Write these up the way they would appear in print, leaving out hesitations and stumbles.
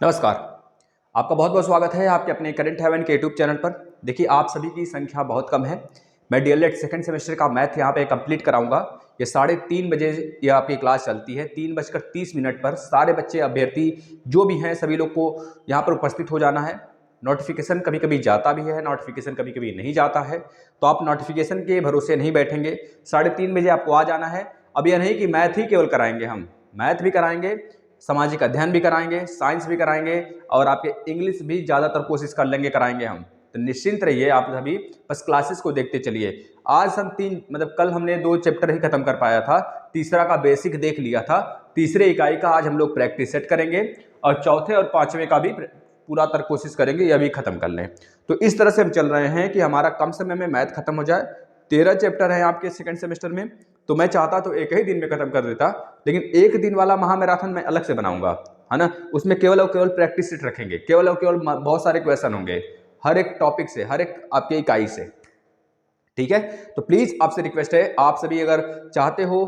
नमस्कार। आपका बहुत बहुत स्वागत है आपके अपने करंट हेवन के यूट्यूब चैनल पर। देखिए, आप सभी की संख्या बहुत कम है। मैं डीएलएड सेकंड सेमेस्टर का मैथ यहाँ पे कंप्लीट कराऊंगा। ये 3:30 बजे ये आपकी क्लास चलती है। 3:30 पर सारे बच्चे अभ्यर्थी जो भी हैं सभी लोग को यहाँ पर उपस्थित हो जाना है। नोटिफिकेशन कभी कभी जाता भी है, नोटिफिकेशन कभी कभी नहीं जाता है, तो आप नोटिफिकेशन के भरोसे नहीं बैठेंगे। 3:30 बजे आपको आ जाना है। अब यह नहीं कि मैथ ही केवल कराएंगे, हम मैथ भी कराएंगे, सामाजिक अध्ययन भी कराएंगे, साइंस भी कराएंगे और आपके इंग्लिश भी ज़्यादातर कोशिश कर लेंगे कराएंगे हम। तो निश्चिंत रहिए, आप सभी बस क्लासेस को देखते चलिए। आज हम कल हमने 2 चैप्टर ही खत्म कर पाया था। तीसरा का बेसिक देख लिया था। तीसरे इकाई का आज हम लोग प्रैक्टिस सेट करेंगे और चौथे और पांचवें का भी पूरा तर कोशिश करेंगे यह भी खत्म कर लें। तो इस तरह से हम चल रहे हैं कि हमारा कम समय में मैथ खत्म हो जाए। 13 चैप्टर है आपके सेकंड सेमेस्टर में, तो मैं चाहता तो एक ही दिन में खत्म कर देता, लेकिन एक दिन वाला महामैराथन मैं अलग से बनाऊंगा, है ना। उसमें केवल और केवल प्रैक्टिस सेट रखेंगे, केवल और केवल बहुत सारे क्वेश्चन होंगे हर एक टॉपिक से, हर एक आपके इकाई से। ठीक है, तो प्लीज आपसे रिक्वेस्ट है, आप सभी अगर चाहते हो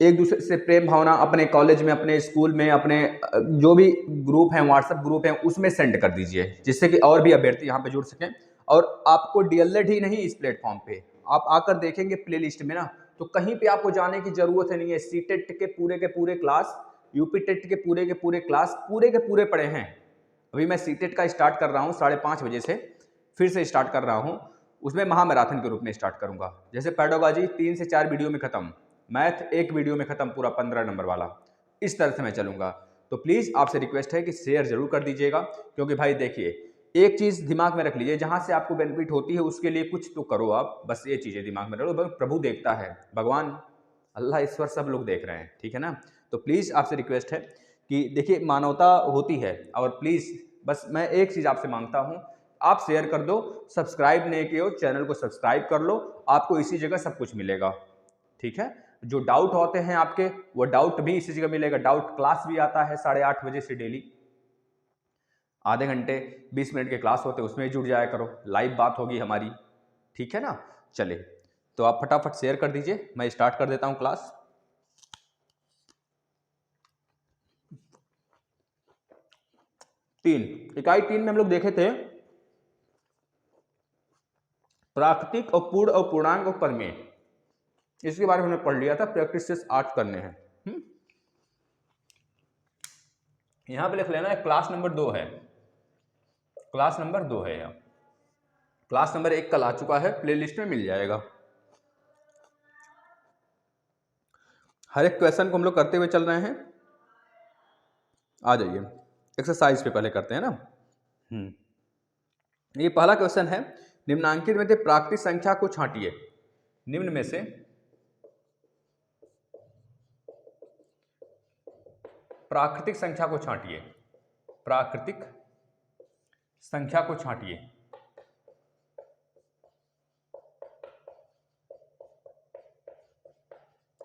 एक दूसरे से प्रेम भावना अपने कॉलेज में, अपने स्कूल में, अपने जो भी ग्रुप हैं, व्हाट्सएप ग्रुप हैं, उसमें सेंड कर दीजिए, जिससे कि और भी अभ्यर्थी यहाँ पे जुड़ सकें। और आपको डीएलएड ही नहीं, इस प्लेटफॉर्म पे आप आकर देखेंगे प्लेलिस्ट में ना, तो कहीं पे आपको जाने की जरूरत नहीं है। सीटेट के पूरे क्लास, यूपी टेट के पूरे क्लास पूरे के पूरे पड़े हैं। अभी मैं सीटेट का स्टार्ट कर रहा हूँ 5:30 बजे से, फिर से स्टार्ट कर रहा हूँ। उसमें महामैराथन के रूप में स्टार्ट करूंगा। जैसे पेडागोजी 3 से 4 वीडियो में खत्म, मैथ एक वीडियो में खत्म, पूरा 15 नंबर वाला। इस तरह से मैं चलूंगा। तो प्लीज आपसे रिक्वेस्ट है कि शेयर जरूर कर दीजिएगा, क्योंकि भाई देखिए, एक चीज दिमाग में रख लीजिए, जहां से आपको बेनिफिट होती है उसके लिए कुछ तो करो आप। बस ये चीजें दिमाग में रखो। प्रभु देखता है, भगवान अल्लाह ईश्वर सब लोग देख रहे हैं, ठीक है ना। तो प्लीज आपसे रिक्वेस्ट है कि देखिए, मानवता होती है। और प्लीज बस मैं एक चीज आपसे मांगता हूं, आप शेयर कर दो। सब्सक्राइब नहीं किए हो, चैनल को सब्सक्राइब कर लो, आपको इसी जगह सब कुछ मिलेगा। ठीक है, जो डाउट होते हैं आपके, वो डाउट भी इसी जगह मिलेगा। डाउट क्लास भी आता है 8:30 बजे से डेली, आधे घंटे 20 मिनट के क्लास होते हैं, उसमें जुड़ जाया करो, लाइव बात होगी हमारी। ठीक है ना। चले, तो आप फटाफट शेयर कर दीजिए, मैं स्टार्ट कर देता हूं क्लास। इकाई 3 में हम लोग देखे थे प्राकृतिक और पूर्ण और पूर्णांक और परिमेय, इसके बारे में हमने पढ़ लिया था। प्रैक्टिस सेट 8 करने हैं। यहां पे लिख लेना है क्लास नंबर 2 है, क्लास नंबर 2 है। यहाँ क्लास नंबर 1 कल आ चुका है, प्लेलिस्ट में मिल जाएगा। हर एक क्वेश्चन को हम लोग करते हुए चल रहे हैं। आ जाइए, एक्सरसाइज पे पहले करते हैं ना। ये पहला क्वेश्चन है, निम्नांकित में से प्राकृतिक संख्या को छांटिए। निम्न में से प्राकृतिक संख्या को छांटिए, प्राकृतिक संख्या को छांटिए।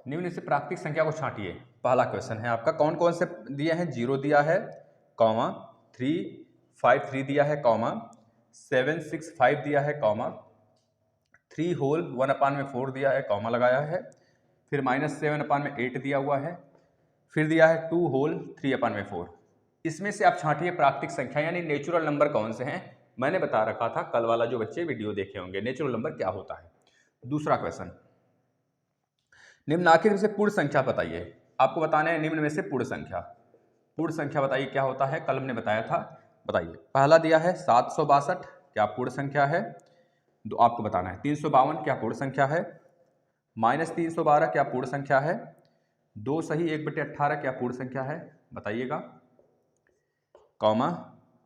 निम्न से प्राकृतिक संख्या को छांटिए, पहला क्वेश्चन है आपका। कौन कौन से दिए हैं? 0 दिया है, कॉमा 3 5 3 दिया है, कॉमा 7 6 5 दिया है, कॉमा 3 होल 1/4 दिया है, कॉमा लगाया है। फिर -7/8 दिया हुआ है। फिर दिया है 2 होल 3/4। इसमें से आप छांटिए प्राकृतिक संख्या, यानी नेचुरल नंबर कौन से हैं। मैंने बता रखा था कल वाला, जो बच्चे वीडियो देखे होंगे, नेचुरल नंबर क्या होता है। दूसरा क्वेश्चन, निम्नांकित में से पूर्ण संख्या बताइए। आपको बताना है निम्न में से पूर्ण संख्या। पूर्ण संख्या बताइए क्या होता है, कल हमने बताया था, बताइए। पहला दिया है 762, क्या पूर्ण संख्या है। दो आपको बताना है 352 क्या पूर्ण संख्या है। -312 क्या पूर्ण संख्या है। 2 सही 1/18 क्या पूर्ण संख्या है, बताइएगा। कॉमा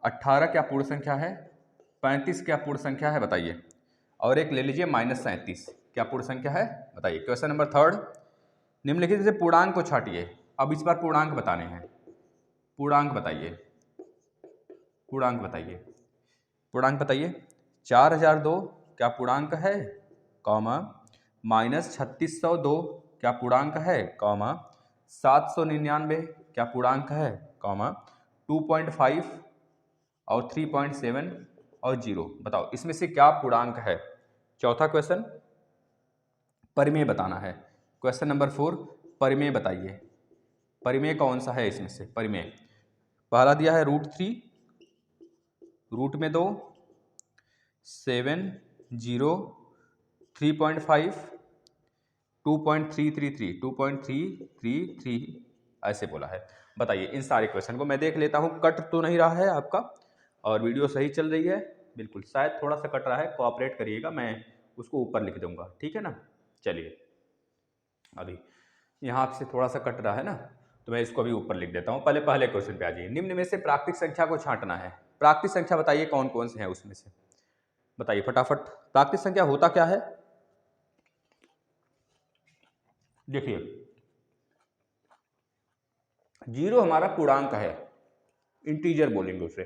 18 क्या पूर्ण संख्या है। 35 क्या पूर्ण संख्या है, बताइए। और एक ले लीजिए -37 क्या पूर्ण संख्या है, बताइए। क्वेश्चन नंबर 3, निम्नलिखित से पूर्णांक को छांटिए। अब इस बार पूर्णांक बताने हैं। पूर्णांक बताइए, पूर्णांक बताइए, पूर्णांक बताइए। 4002 क्या पूर्णांक है, कॉमा -3602 क्या पूर्णांक है, कॉमा 799 क्या पूर्णांक है, कॉमा 2.5 और 3.7 और 0। बताओ इसमें से क्या पूर्णांक है। चौथा क्वेश्चन, परिमेय बताना है। क्वेश्चन नंबर 4, परिमेय बताइए। परिमेय कौन सा है इसमें से, परिमेय। पहला दिया है √3, रूट में 2, 7, 0, 3.5, 2.333 ऐसे बोला है। बताइए इन सारे क्वेश्चन को मैं देख लेता हूँ, कट तो नहीं रहा है आपका और वीडियो सही चल रही है? बिल्कुल, शायद थोड़ा सा कट रहा है, कोऑपरेट करिएगा, मैं उसको ऊपर लिख दूंगा, ठीक है ना। चलिए अभी यहाँ से थोड़ा सा कट रहा है ना, तो मैं इसको भी ऊपर लिख देता हूँ। पहले क्वेश्चन पे आ जाइए। निम्न में से प्राकृतिक संख्या को छांटना है। प्राकृतिक संख्या बताइए कौन कौन से हैं उसमें से, बताइए फटाफट। प्राकृतिक संख्या होता क्या है? देखिए, जीरो हमारा पूर्णांक है, इंटीजर बोलेंगे उसे।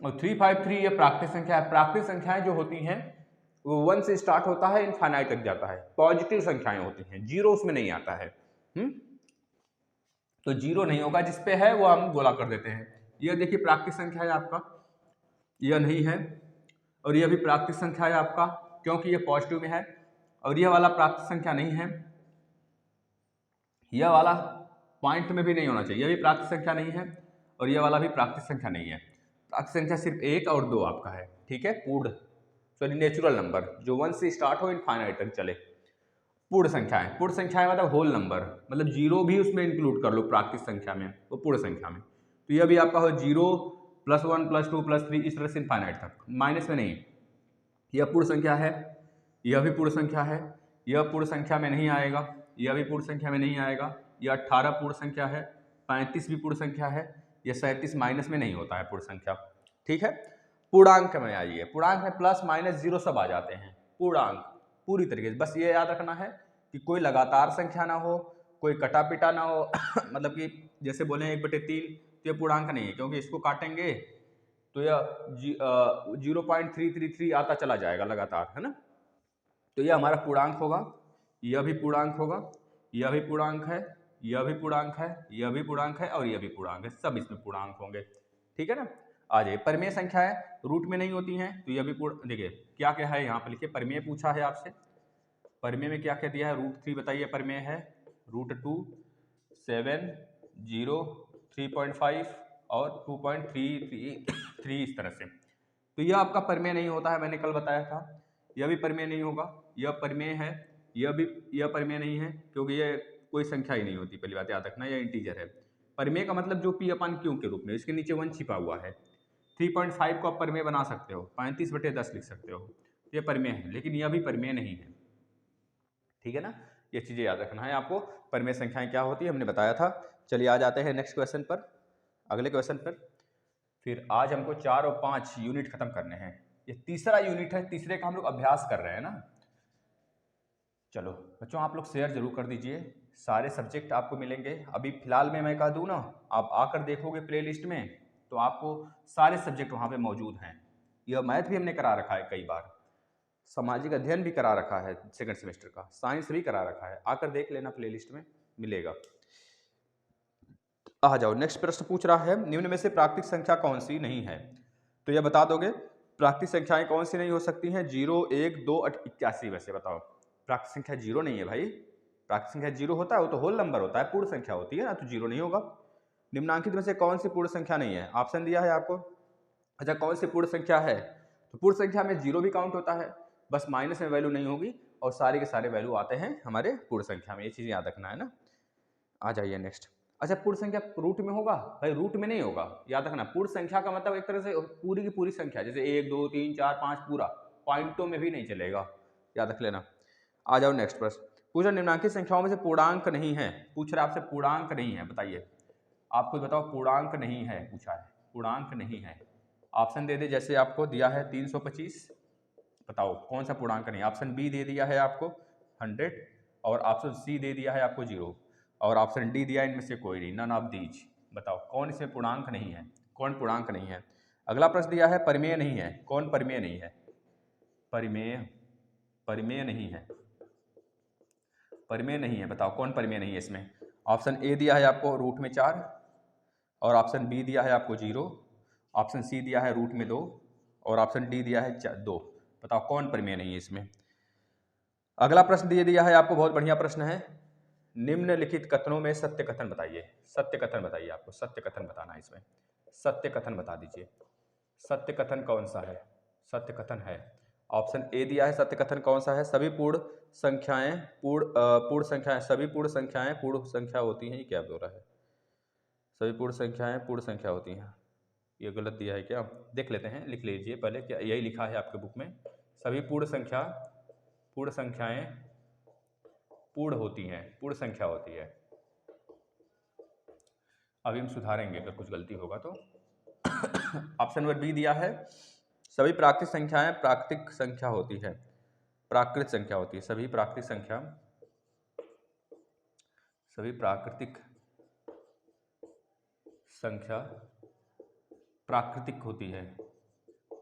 और 353 ये प्राकृतिक संख्या है। प्राकृतिक संख्याएं जो होती हैं वो 1 से स्टार्ट होता है, इनफाइनाइट तक जाता है, पॉजिटिव संख्याएं होती हैं, जीरो उसमें नहीं आता है। तो जीरो नहीं होगा, जिसपे है वो हम गोला कर देते हैं। यह देखिए प्राकृतिक संख्या है आपका, यह नहीं है, और यह भी प्राकृतिक संख्या है आपका क्योंकि यह पॉजिटिव में है, और यह वाला प्राकृतिक संख्या नहीं है, यह वाला पॉइंट में भी नहीं होना चाहिए, यह भी प्राकृतिक संख्या नहीं है, और यह वाला भी प्राकृतिक संख्या नहीं है। प्राकृतिक संख्या सिर्फ 1 और 2 आपका है, ठीक है। पूर्ण सॉरी नेचुरल नंबर जो 1 से स्टार्ट हो, इनफाइनाइट तक चले। पूर्ण संख्याएं, पूर्ण संख्याएं मतलब होल नंबर, मतलब जीरो भी उसमें इंक्लूड कर लो प्राकृतिक संख्या में, वो पूर्ण संख्या में। तो यह भी आपका हो 0 +1 +2 +3 इस तरह से इनफाइनाइट तक, माइनस में नहीं। यह पूर्ण संख्या है, यह भी पूर्ण संख्या है, यह पूर्ण संख्या में नहीं आएगा, यह भी पूर्ण संख्या में नहीं आएगा, यह 18 पूर्ण संख्या है, 35 भी पूर्ण संख्या है, यह 37 माइनस में नहीं होता है पूर्ण संख्या, ठीक है। पूर्णांक में आइए, पूर्णांक में प्लस माइनस जीरो सब आ जाते हैं। पूर्णांक पूरी तरीके से, बस ये याद रखना है कि कोई लगातार संख्या ना हो, कोई कटा पिटा ना हो मतलब कि जैसे बोले 1/3 तो ये पूर्णांक नहीं है, क्योंकि इसको काटेंगे तो यह 0.333 आता चला जाएगा लगातार, है ना। तो यह हमारा पूर्णांक होगा, यह भी पूर्णांक होगा, यह भी पूर्णांक है, यह भी पूर्णांक है, यह भी पूर्णांक है, और यह भी पूर्णांक है, सब इसमें पूर्णांक होंगे, ठीक है ना। आ जाइए, परिमेय संख्याएं रूट में नहीं होती हैं, तो यह भी देखिए क्या क्या है यहाँ पे लिखिए। परिमेय पूछा है आपसे, परिमेय में क्या क्या दिया है? √3 बताइए परिमेय है, √2, 7, 0, 3.5 और 2.333 इस तरह से। तो यह आपका परिमेय नहीं होता है, मैंने कल बताया था। यह भी परिमेय नहीं होगा, यह परिमेय है, यह परिमेय नहीं है, क्योंकि यह कोई संख्या ही नहीं होती, पहली बात याद रखना, यह इंटीजर है। परिमेय का मतलब जो P/Q के रूप में, इसके नीचे 1 छिपा हुआ है। 3.5 को आप परिमेय बना सकते हो, 35/10 लिख सकते हो, यह परिमेय है, लेकिन यह भी परिमेय नहीं है, ठीक है ना। ये चीज़ें याद रखना है आपको। परिमेय संख्याएं क्या होती है हमने बताया था। चलिए आ जाते हैं नेक्स्ट क्वेश्चन पर, अगले क्वेश्चन पर। फिर आज हमको 4 और 5 यूनिट खत्म करने हैं, ये तीसरा यूनिट है, तीसरे का हम लोग अभ्यास कर रहे हैं ना। चलो बच्चों आप लोग शेयर जरूर कर दीजिए, सारे सब्जेक्ट आपको मिलेंगे। अभी फिलहाल में मैं कह दूँ ना, आप आकर देखोगे प्लेलिस्ट में तो आपको सारे सब्जेक्ट वहाँ पे मौजूद हैं। यह मैथ भी हमने करा रखा है कई बार, सामाजिक अध्ययन भी करा रखा है सेकंड सेमेस्टर का, साइंस भी करा रखा है, आकर देख लेना, प्लेलिस्ट में मिलेगा। आ जाओ, नेक्स्ट प्रश्न पूछ रहा है, निम्न में से प्राकृतिक संख्या कौन सी नहीं है? तो यह बता दोगे प्राकृतिक संख्याएं कौन सी नहीं हो सकती हैं? 0, 1, 2, 81 में से बताओ। प्राकृतिक संख्या 0 नहीं है भाई, प्राकृतिक संख्या 0 होता है वो तो होल नंबर होता है, पूर्ण संख्या होती है ना, तो 0 नहीं होगा। निम्नांकित में से कौन सी पूर्ण संख्या नहीं है? ऑप्शन दिया है आपको। अच्छा, कौन सी पूर्ण संख्या है? तो पूर्ण संख्या में 0 भी काउंट होता है, बस माइनस में वैल्यू नहीं होगी, और सारे के सारे वैल्यू आते हैं हमारे पूर्ण संख्या में, ये चीज़ याद रखना है ना। आ जाइए नेक्स्ट। अच्छा, पूर्ण संख्या रूट में होगा? भाई रूट में नहीं होगा, याद रखना। पूर्ण संख्या का मतलब एक तरह से पूरी की पूरी संख्या, जैसे 1, 2, 3, 4, 5 पूरा, पॉइंटों में भी नहीं चलेगा, याद रख लेना। आ जाओ नेक्स्ट प्रश्न। पूछा निम्नांकित संख्याओं में से पूर्णांक नहीं है, पूछ रहा है आपसे पूर्णांक नहीं है, बताइए आप खुद बताओ। पूर्णांक नहीं है पूछा है, पूर्णांक नहीं है। ऑप्शन दे दे, जैसे आपको दिया है 325, बताओ कौन सा पूर्णांक नहीं। ऑप्शन बी दे दिया है आपको 100, और ऑप्शन सी दे दिया है आपको 0, और ऑप्शन डी दिया इनमें से कोई नहीं, नन ऑफ दीज। बताओ कौन इसमें पूर्णांक नहीं है, कौन पूर्णांक नहीं है। अगला प्रश्न दिया है परिमेय नहीं है, कौन परिमेय नहीं है? परिमेय, परिमेय नहीं है, परिमेय नहीं है, बताओ कौन परिमेय नहीं है इसमें। ऑप्शन ए दिया है आपको रूट में 4, और ऑप्शन बी दिया है आपको 0, ऑप्शन सी दिया है रूट में 2, और ऑप्शन डी दिया है 2। बताओ कौन परिमेय नहीं है इसमें। अगला प्रश्न दे दिया है आपको, बहुत बढ़िया प्रश्न है। निम्नलिखित कथनों में सत्य कथन बताइए। सत्य कथन बताइए, आपको सत्य कथन बताना है इसमें। सत्य कथन बता दीजिए। सत्य कथन कौन सा है? सत्य कथन है ऑप्शन ए दिया है। सत्य कथन कौन सा है? सभी पूर्ण संख्याएं पूर्ण संख्याएं सभी पूर्ण संख्याएं पूर्ण संख्या होती हैं। ये क्या बोल रहा है? सभी पूर्ण संख्याएं पूर्ण संख्या होती हैं, ये गलत दिया है क्या? देख लेते हैं, लिख लीजिए पहले, क्या यही लिखा है आपके बुक में? सभी पूर्ण संख्याएं पूर्ण होती हैं, पूर्ण संख्या होती है। अभी हम सुधारेंगे अगर कुछ गलती होगा तो। ऑप्शन नंबर बी दिया है, सभी प्राकृतिक संख्याएं प्राकृतिक संख्या होती है, प्राकृत संख्या होती है। सभी प्राकृतिक संख्या प्राकृतिक होती है,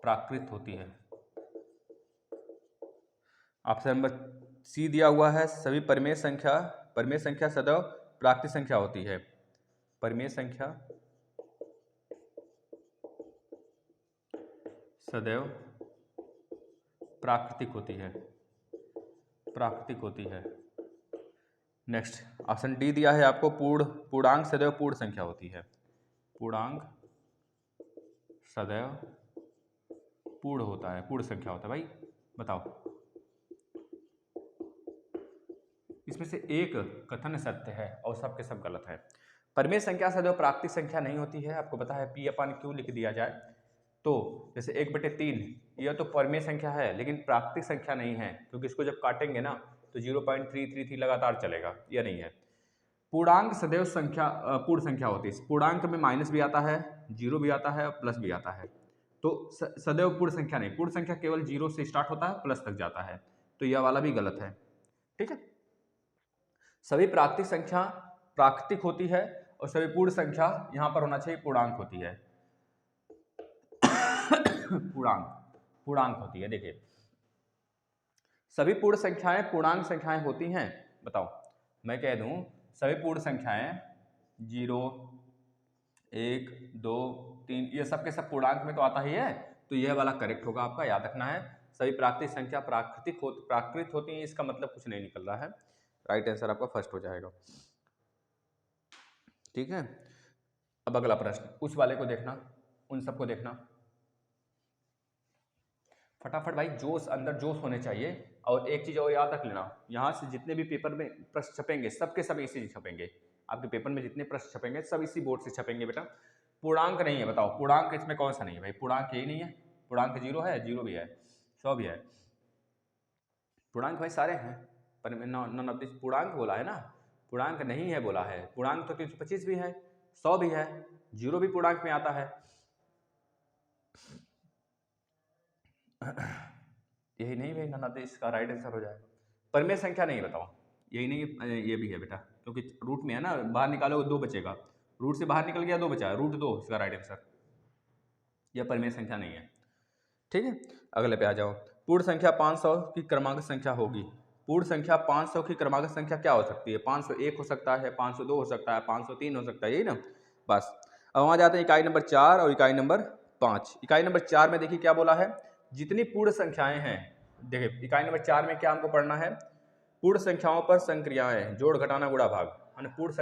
प्राकृत होती है। ऑप्शन नंबर सी दिया हुआ है, सभी परिमेय संख्या सदैव प्राकृतिक संख्या होती है। परिमेय संख्या सदैव प्राकृतिक होती है। नेक्स्ट ऑप्शन डी दिया है आपको, पूर्णांक सदैव पूर्ण संख्या होती है। पूर्णांक सदैव पूर्ण होता है, पूर्ण संख्या होता है। भाई बताओ, इसमें से एक कथन सत्य है और सब के सब गलत है। परिमेय संख्या सदैव प्राकृतिक संख्या नहीं होती है। आपको पता है P/Q लिख दिया जाए तो जैसे 1/3 यह तो परिमेय संख्या है लेकिन प्राकृतिक संख्या नहीं है, क्योंकि इसको जब काटेंगे ना तो 0.333 लगातार चलेगा, यह नहीं है। पूर्णांक सदैव पूर्ण संख्या होती है। पूर्णांक में माइनस भी आता है, जीरो भी आता है और प्लस भी आता है। तो सदैव पूर्ण संख्या नहीं, पूर्ण संख्या केवल 0 से स्टार्ट होता है, प्लस तक जाता है। तो यह वाला भी गलत है। ठीक है, सभी प्राकृतिक संख्या प्राकृतिक होती है और सभी पूर्ण संख्या यहां पर होना चाहिए पूर्णांक होती है। पूर्णांक होती है। देखिए, सभी पूर्ण संख्याएं पूर्णांक संख्याएं होती हैं। बताओ, मैं कह दूं सभी पूर्ण संख्याएं 0 1 2 3 ये सब के सब पूर्णांक में तो आता ही है, तो यह वाला करेक्ट होगा। आपका याद रखना है, सभी प्राकृतिक संख्या प्राकृत होती हैं, इसका मतलब कुछ नहीं निकल रहा है। राइट आंसर आपका फर्स्ट हो जाएगा। ठीक है, अब अगला प्रश्न, उस वाले को देखना, उन सबको देखना फटाफट भाई, जोश अंदर जोश होने चाहिए। और एक चीज और याद रख लेना, यहाँ से जितने भी पेपर में प्रश्न छपेंगे सबके सब इसी छपेंगे। आपके पेपर में जितने प्रश्न छपेंगे सब इसी बोर्ड से छपेंगे बेटा। पूर्णांक नहीं है। बताओ पूर्णांक इसमें कौन सा नहीं है? भाई पूर्णांक यही नहीं है। पूर्णांक 0 है, 0 भी है, 100 भी है। पूर्णांक भाई सारे हैं, पर नॉन ऑफ दिस पूर्णांक बोला है ना, पूर्णांक नहीं है बोला है। पूर्णांक तो 325 भी है, 100 भी है, 0 भी पूर्णांक में आता है। यही नहीं भाई, नॉन ऑफ दिस इसका राइट आंसर हो जाएगा। परिमेय संख्या नहीं, बताओ यही नहीं, ये भी है बेटा, क्योंकि रूट में है ना, बाहर निकालोगे 2 बचेगा, रूट से बाहर निकल गया 2 बचा, रूट 2 इसका राइट आंसर। यह परिमेय संख्या नहीं है। ठीक है, अगले पे आ जाओ। पूर्ण संख्या 500 की क्रमांक संख्या होगी। पूर्ण संख्या 500 की क्रमांक संख्या क्या हो सकती है? 501 हो सकता है, 502 हो सकता है, 503 हो सकता है, यही ना। बस अब वहां जाते हैं इकाई नंबर 4 और इकाई नंबर 5। इकाई नंबर 4 में देखिए क्या बोला है, जितनी पूर्ण संख्याएं हैं। देखिए इकाई नंबर 4 में क्या हमको पढ़ना है, पूर्ण संख्याओं पर संक्रियाएं, जोड़ घटाना गुणा भाग। पूर्ण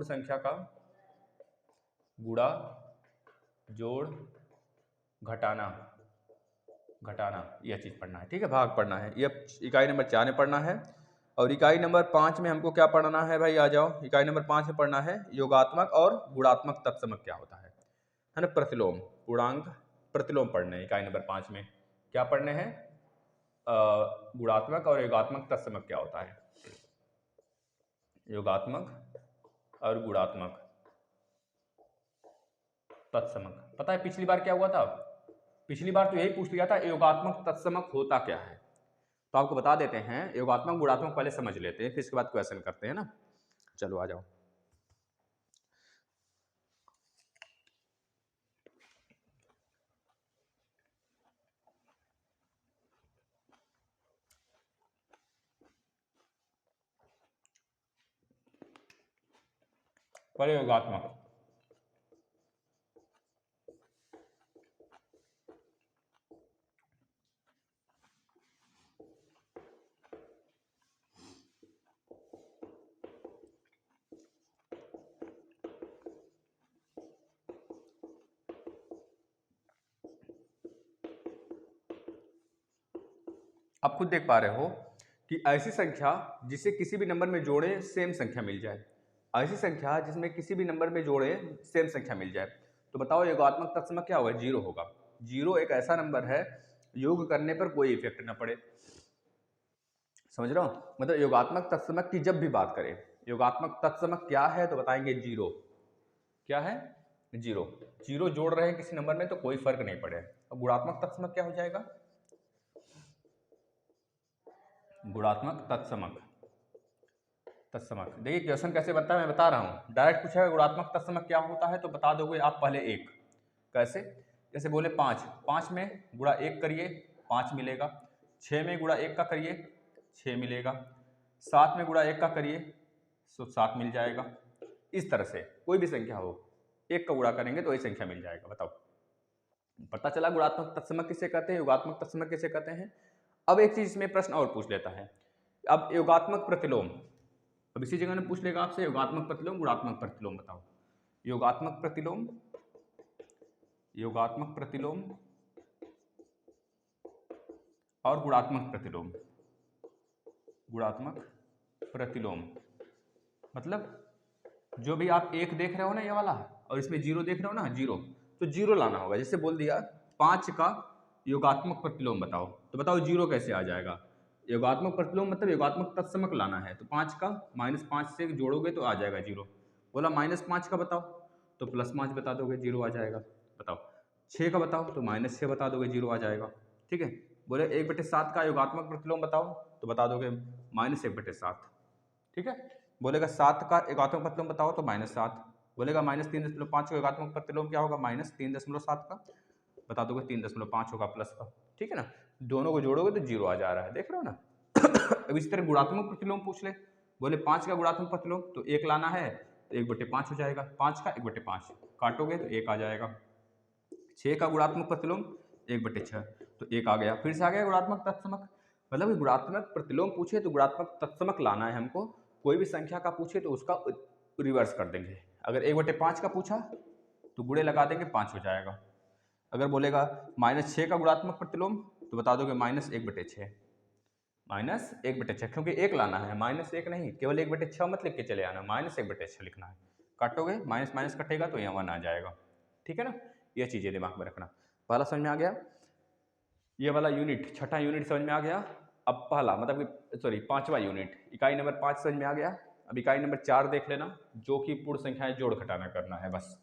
संख्या का गुणा जोड़ घटाना यह चीज पढ़ना है। ठीक है, भाग पढ़ना है, यह इकाई नंबर 4 में पढ़ना है। और इकाई नंबर 5 में हमको क्या पढ़ना है भाई? आ जाओ, इकाई नंबर 5 में पढ़ना है योगात्मक और गुणात्मक तत्समक क्या होता है ना। प्रतिलोम, पूर्णांक प्रतिलोम पढ़ने हैं इकाई नंबर 5 में। क्या पढ़ने हैं? गुणात्मक और योगात्मक तत्समक क्या होता है। योगात्मक और गुणात्मक तत्समक। पता है पिछली बार क्या हुआ था? पिछली बार तो यही पूछ लिया था योगात्मक तत्समक होता क्या है। तो आपको बता देते हैं, योगात्मक गुणात्मक पहले समझ लेते हैं, फिर इसके बाद क्वेश्चन करते हैं ना। चलो आ जाओ। पहले योगात्मक। आप खुद देख पा रहे हो कि ऐसी संख्या जिसे किसी भी नंबर में जोड़े सेम संख्या मिल जाए, ऐसी संख्या जिसमें किसी भी नंबर में जोड़े सेम संख्या मिल जाए, तो बताओ योगात्मक तत्समक क्या होगा? जीरो होगा। जीरो एक ऐसा नंबर है योग करने पर कोई इफेक्ट ना पड़े। समझ रहे हो? मतलब योगात्मक तत्समक की जब भी बात करें, योगात्मक तत्समक क्या है तो बताएंगे जीरो। क्या है? जीरो। जीरो जोड़ रहे हैं किसी नंबर में तो कोई फर्क नहीं पड़े। अब गुणात्मक तत्समक क्या हो जाएगा? गुणात्मक तत्समक। तत्समक देखिए क्वेश्चन कैसे बनता है मैं बता रहा हूँ। डायरेक्ट पूछा है गुणात्मक तत्समक क्या होता है तो बता दोगे आप पहले एक। कैसे? जैसे बोले पाँच, पाँच में गुणा एक करिए पाँच मिलेगा। छः में गुणा एक का करिए छः मिलेगा। सात में गुणा एक का करिए तो सात मिल जाएगा। इस तरह से कोई भी संख्या हो एक का गुणा करेंगे तो वही संख्या मिल जाएगा। बताओ, पता चला गुणात्मक तत्समक किसे कहते हैं, योगात्मक तत्समक किसे कहते हैं। अब एक चीज इसमें प्रश्न और पूछ लेता है। अब योगात्मक प्रतिलोम, अब इसी जगह में पूछ लेगा आपसे योगात्मक प्रतिलोम गुणात्मक प्रतिलोम बताओ। योगात्मक प्रतिलोम, योगात्मक प्रतिलोम और गुणात्मक प्रतिलोम। गुणात्मक प्रतिलोम मतलब जो भी आप एक देख रहे हो ना ये वाला, और इसमें जीरो देख रहे हो ना जीरो, तो जीरो लाना होगा। जैसे बोल दिया पाँच का योगात्मक प्रतिलोम बताओ, तो बताओ जीरो कैसे आ जाएगा। योगात्मक प्रतिलोम मतलब योगात्मक तत्समक लाना है, तो पाँच का माइनस पाँच से जोड़ोगे तो आ जाएगा जीरो। बोला माइनस पाँच का बताओ तो प्लस पाँच बता दोगे जीरो आ जाएगा। बताओ छः का बताओ तो माइनस छः बता दोगे जीरो आ जाएगा। ठीक है। बोले एक बटे सात का योगात्मक प्रतिलोम बताओ तो बता दोगे माइनस एक बटे सात। ठीक है। बोलेगा सात का एकात्मक प्रतिलोम बताओ तो माइनस सात। बोलेगा माइनस 3.5 का एकात्मक प्रतिलोम क्या होगा? माइनस 3.7 का बता दोगे 3.5 होगा प्लस का। ठीक है ना। दोनों को जोड़ोगे तो जीरो आ जा रहा है, देख रहे हो ना। अब इस तरह गुणात्मक प्रतिलोम पूछ ले, बोले पाँच का गुणात्मक प्रतिलोम तो एक लाना है तो एक बटे पाँच हो जाएगा। पाँच का एक बटे पाँच काटोगे तो एक आ जाएगा। छः का गुणात्मक प्रतिलोम एक बटे छः तो एक आ गया। फिर से आ गया गुणात्मक तत्समक। मतलब गुणात्मक प्रतिलोम पूछे तो गुणात्मक तत्समक लाना है हमको। कोई भी संख्या का पूछे तो उसका रिवर्स कर देंगे। अगर एक बटे पाँच का पूछा तो गुणे लगा देंगे पाँच हो जाएगा। अगर बोलेगा माइनस छः का गुणात्मक प्रतिलोम तो बता दोगे माइनस एक बटे छः। माइनस एक बटे छः क्योंकि एक लाना है, माइनस एक नहीं, केवल एक बटे छः मत लिख के चले आना, माइनस एक बटे छः लिखना है। काटोगे माइनस माइनस कटेगा तो यहाँ वन आ जाएगा। ठीक है ना। ये चीज़ें दिमाग में रखना। पहला समझ में आ गया। ये वाला यूनिट छठा यूनिट समझ में आ गया। अब पहला मतलब कि सॉरी पांचवा यूनिट इकाई नंबर 5 समझ में आ गया। अब इकाई नंबर 4 देख लेना जो कि पूर्ण संख्याएं जोड़ घटाना करना है बस।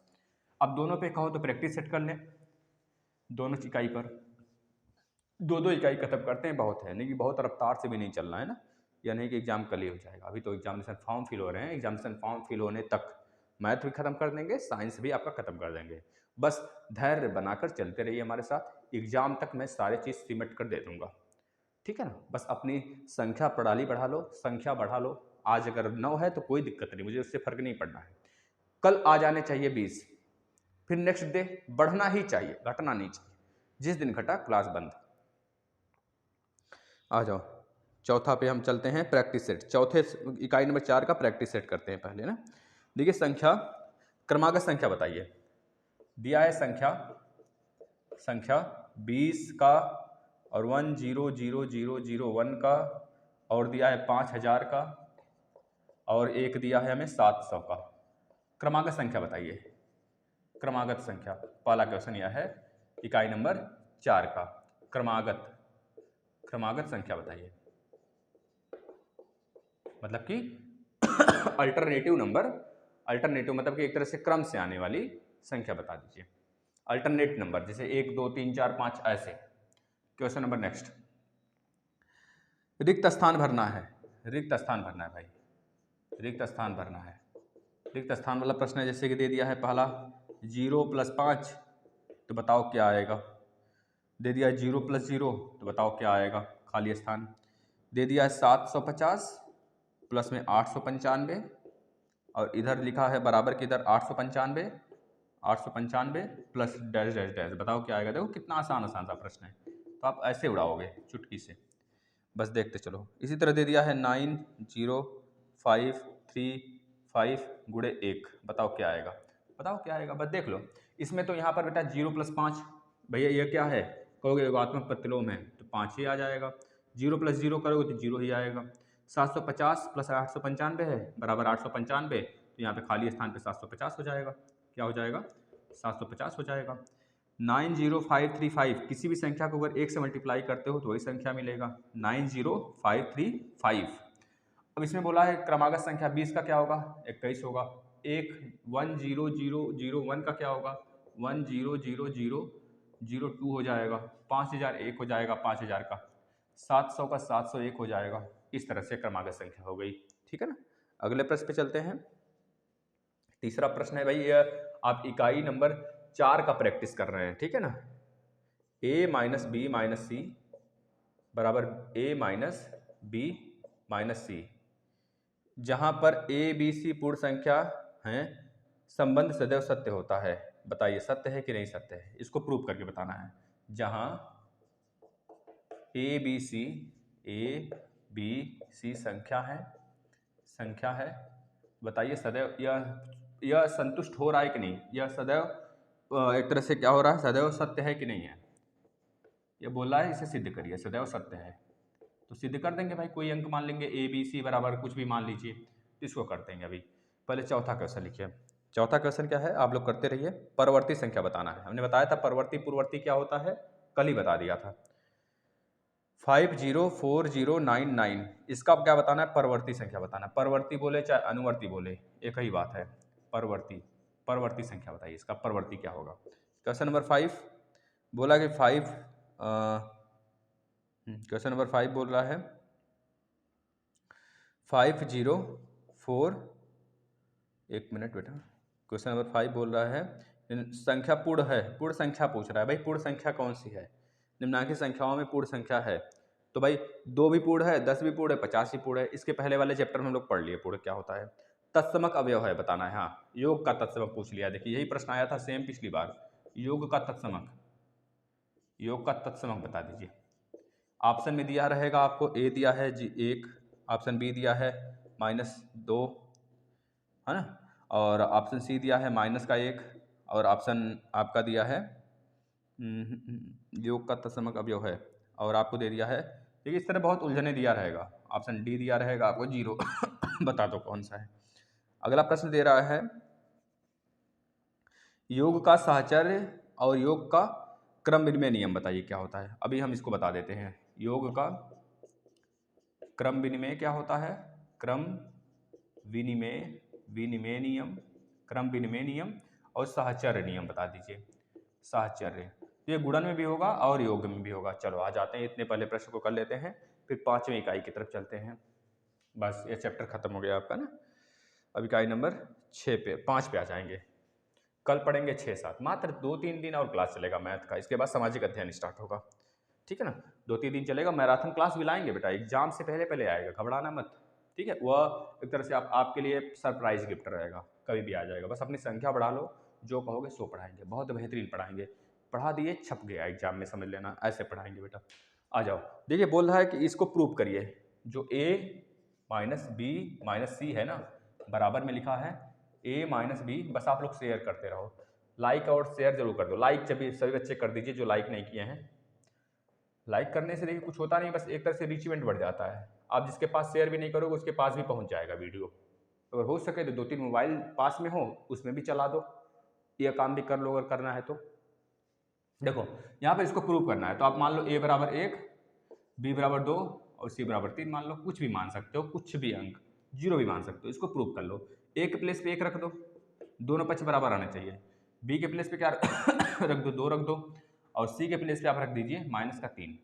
अब दोनों पे कहो तो प्रैक्टिस सेट कर लें। दोनों इकाई पर दो दो इकाई खत्म करते हैं, बहुत है नहीं कि बहुत रफ्तार से भी नहीं चलना है ना, या नहीं कि एग्जाम कल ही हो जाएगा। अभी तो एग्जामिनेशन फॉर्म फिल हो रहे हैं, एग्जामिनेशन फॉर्म फिल होने तक मैथ भी खत्म कर देंगे, साइंस भी आपका खत्म कर देंगे। बस धैर्य बनाकर चलते रहिए हमारे साथ, एग्जाम तक मैं सारी चीज़ सिमट कर दे दूंगा। ठीक है ना। बस अपनी संख्या प्रणाली बढ़ा लो, संख्या बढ़ा लो। आज अगर 9 है तो कोई दिक्कत नहीं, मुझे उससे फर्क नहीं पड़ना है। कल आ जाने चाहिए 20, फिर नेक्स्ट डे बढ़ना ही चाहिए, घटना नहीं चाहिए। जिस दिन घटा क्लास बंद। आ जाओ चौथा पे हम चलते हैं, प्रैक्टिस सेट। चौथे इकाई नंबर 4 का प्रैक्टिस सेट करते हैं पहले ना। देखिए संख्या क्रमागत संख्या बताइए। दिया है संख्या संख्या 20 का और 1000001 का, और दिया है 5000 का, और एक दिया है हमें 700 का। क्रमागत संख्या बताइए। क्रमागत संख्या पहला क्वेश्चन यह है इकाई नंबर 4 का। क्रमागत क्रमागत संख्या बताइए, मतलब कि अल्टरनेटिव नंबर। अल्टरनेटिव मतलब कि एक तरह से क्रम से आने वाली संख्या बता दीजिए। अल्टरनेट नंबर जैसे 1 2 3 4 5 ऐसे। क्वेश्चन नंबर नेक्स्ट, रिक्त स्थान भरना है। रिक्त स्थान भरना है भाई, रिक्त स्थान भरना है। रिक्त स्थान वाला प्रश्न है। जैसे कि दे दिया है पहला 0 + 5 तो बताओ क्या आएगा। दे दिया है 0 + 0 तो बताओ क्या आएगा, खाली स्थान। दे दिया है 750 प्लस में 895, और इधर लिखा है बराबर के इधर 895 प्लस डैश डैश डैश, बताओ क्या आएगा। देखो कितना आसान आसान सा प्रश्न है, तो आप ऐसे उड़ाओगे चुटकी से, बस देखते चलो। इसी तरह दे दिया है 90535 गुणे 1, बताओ क्या आएगा। बताओ क्या आएगा, बस देख लो। इसमें तो यहाँ पर बेटा 0 + 5, भैया ये क्या है, कहोगे योगात्मक प्रतिलोम है तो 5 ही आ जाएगा। जीरो प्लस जीरो करोगे तो जीरो ही आएगा। 750 प्लस 895 है बराबर 895, तो यहाँ पे खाली स्थान पे 750 हो जाएगा। क्या हो जाएगा? 750 हो जाएगा। 90535, किसी भी संख्या को अगर 1 से मल्टीप्लाई करते हो तो वही संख्या मिलेगा, 90535। अब इसमें बोला है क्रमागत संख्या 20 का क्या होगा? 21 होगा। 10001 का क्या होगा? 1000002 हो जाएगा। 5001 हो जाएगा 5000 का। 700 का 701 हो जाएगा। इस तरह से क्रमागत संख्या हो गई। ठीक है ना। अगले प्रश्न पे चलते हैं। तीसरा प्रश्न है भाई, यह आप इकाई नंबर 4 का प्रैक्टिस कर रहे हैं। ठीक है ना। a माइनस बी माइनस सी बराबर a माइनस बी माइनस सी, जहां पर a b c पूर्ण संख्या हैं, संबंध सदैव सत्य होता है। बताइए सत्य है कि नहीं सत्य है? इसको प्रूव करके बताना है। जहां a b c संख्या है, बताइए सदैव यह संतुष्ट हो रहा है कि नहीं? यह सदैव एक तरह से क्या हो रहा है? सदैव सत्य है कि नहीं है? यह बोल रहा है इसे सिद्ध करिए, सदैव सत्य है। तो सिद्ध कर देंगे भाई, कोई अंक मान लेंगे, ए बी सी बराबर कुछ भी मान लीजिए, तो इसको कर देंगे। अभी पहले चौथा क्वेश्चन लिखिए। चौथा क्वेश्चन क्या है? आप लोग करते रहिए। परवर्ती संख्या बताना है। हमने बताया था परवर्ती पूर्ववर्ती क्या होता है, कल ही बता दिया था। 504099, इसका क्या बताना है? परवर्ती संख्या बताना है। परवर्ती बोले चाहे अनुवर्ती बोले एक ही बात है। परवर्ती संख्या बताइए, इसका परवर्ती क्या होगा? क्वेश्चन नंबर 5 बोला कि क्वेश्चन नंबर 5 बोल रहा है 504, एक मिनट बेटा। क्वेश्चन नंबर 5 बोल रहा है संख्या पूर्ण है, पूर्ण संख्या पूछ रहा है भाई। पूर्ण संख्या कौन सी है? निम्नलिखित संख्याओं में पूर्ण संख्या है, तो भाई 2 भी पूर्ण है, 10 भी पूर्ण है, 50 भी पूर्ण है। इसके पहले वाले चैप्टर में हम लोग पढ़ लिए पूर्ण क्या होता है। तत्समक अवयव है बताना है। हाँ, योग का तत्समक पूछ लिया। देखिए यही प्रश्न आया था सेम पिछली बार। योग का तत्समक बता दीजिए। ऑप्शन में दिया रहेगा आपको, ए दिया है जी 1, ऑप्शन बी दिया है -2, है ना, और ऑप्शन सी दिया है -1, और ऑप्शन आपका दिया है योग का तत्समक अवयव है, और आपको दे दिया है। देखिए इस तरह बहुत उलझने दिया रहेगा। ऑप्शन डी दिया रहेगा आपको 0। बता दो कौन सा है। अगला प्रश्न दे रहा है योग का साहचर्य और योग का क्रम विनिमय नियम बताइए क्या होता है। अभी हम इसको बता देते हैं। योग का क्रम विनिमय क्या होता है? क्रम विनिमय नियम और साहचर्य नियम बता दीजिए। साहचर्य तो ये गुणन में भी होगा और योग में भी होगा। चलो आ जाते हैं, इतने पहले प्रश्न को कर लेते हैं, फिर 5वीं इकाई की तरफ चलते हैं। बस ये चैप्टर खत्म हो गया आपका ना। अब इकाई नंबर 5 पे आ जाएंगे। कल पढ़ेंगे 6-7, मात्र 2-3 दिन और क्लास चलेगा मैथ का। इसके बाद सामाजिक अध्ययन स्टार्ट होगा। ठीक है ना। 2-3 दिन चलेगा। मैराथन क्लास भी लाएंगे बेटा, एग्जाम से पहले आएगा, घबराना मत। ठीक है, वह एक तरह से आपके लिए सरप्राइज गिफ्ट रहेगा, कभी भी आ जाएगा। बस अपनी संख्या बढ़ा लो, जो कहोगे सो पढ़ाएंगे, बहुत बेहतरीन पढ़ाएंगे। पढ़ा दिए छप गया एग्जाम में, समझ लेना, ऐसे पढ़ाएंगे बेटा। आ जाओ। देखिए बोल रहा है कि इसको प्रूव करिए। जो a माइनस बी माइनस सी है ना, बराबर में लिखा है a माइनस बी। बस आप लोग शेयर करते रहो, लाइक और शेयर जरूर कर दो। लाइक सभी बच्चे कर दीजिए जो लाइक नहीं किए हैं। लाइक करने से देखिए कुछ होता नहीं, बस एक तरह से रीचमेंट बढ़ जाता है। आप जिसके पास शेयर भी नहीं करोगे उसके पास भी पहुंच जाएगा वीडियो। अगर हो सके तो 2-3 मोबाइल पास में हो, उसमें भी चला दो, यह काम भी कर लो अगर करना है तो। देखो यहाँ पर इसको प्रूव करना है, तो आप मान लो a बराबर 1, b बराबर 2 और c बराबर 3 मान लो। कुछ भी मान सकते हो, कुछ भी अंक, 0 भी मान सकते हो। इसको प्रूव कर लो। a के प्लेस पे 1 रख दो, दोनों पक्ष बराबर आने चाहिए। b के प्लेस पे क्या रख दो? 2 रख दो, और c के प्लेस पे आप रख दीजिए -3।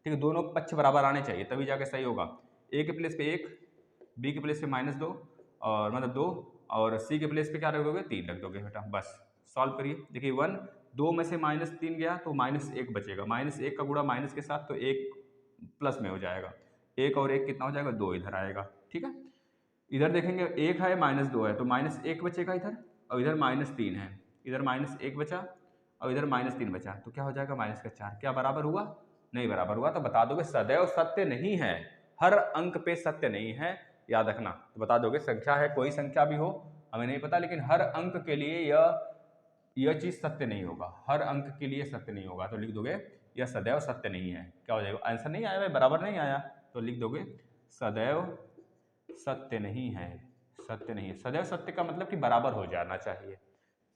ठीक है, दोनों पक्ष बराबर आने चाहिए तभी जाके सही होगा। a के प्लेस पे 1, b के प्लेस पे -2 और मतलब 2, और c के प्लेस पे क्या रख दोगे? 3 रख दोगे बेटा। बस सॉल्व करिए। देखिए 1, 2 में से -3 गया तो -1 बचेगा। -1 का गुणा माइनस के साथ तो 1 प्लस में हो जाएगा। 1 और 1 कितना हो जाएगा? 2 इधर आएगा। ठीक है, इधर देखेंगे 1 है -2 है तो -1 बचेगा इधर, और इधर -3 है, इधर -1 बचा और इधर -3 बचा, तो क्या हो जाएगा? -4। क्या बराबर हुआ? नहीं बराबर हुआ। तो बता दोगे सदैव सत्य नहीं है, हर अंक पे सत्य नहीं है, याद रखना। तो बता दोगे संख्या है, कोई संख्या भी हो, हमें नहीं पता, लेकिन हर अंक के लिए यह चीज सत्य नहीं होगा, हर अंक के लिए सत्य नहीं होगा। तो लिख दोगे यह सदैव सत्य नहीं है। क्या हो जाएगा? आंसर नहीं आया भाई, बराबर नहीं आया तो लिख दोगे सदैव सत्य नहीं है। सत्य नहीं है, सदैव सत्य का मतलब कि बराबर हो जाना चाहिए।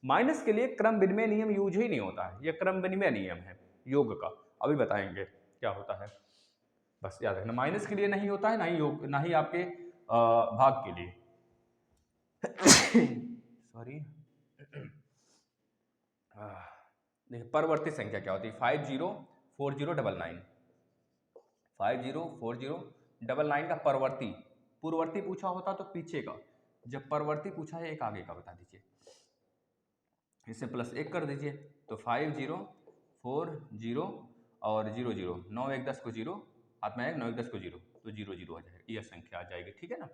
माइनस के लिए क्रम विनिमय नियम यूज ही नहीं होता है, यह क्रम विनिमय नियम है योग का, अभी बताएंगे क्या होता है। बस याद रखना, माइनस के लिए नहीं होता है, ना ही योग, ना ही आपके भाग के लिए। सॉरी। देखिए परवर्ती संख्या क्या होती है? 504099। 504099 का परवर्ती, पूर्ववर्ती पूछा होता तो पीछे का, जब परवर्ती पूछा है एक आगे का बता दीजिए, इससे +1 कर दीजिए तो 5040 और 00, 9 1 10 को 0, हाथ में आएगा 9 1 10 को 0 तो 00 आ जाएगा, यह संख्या आ जाएगी। ठीक है ना।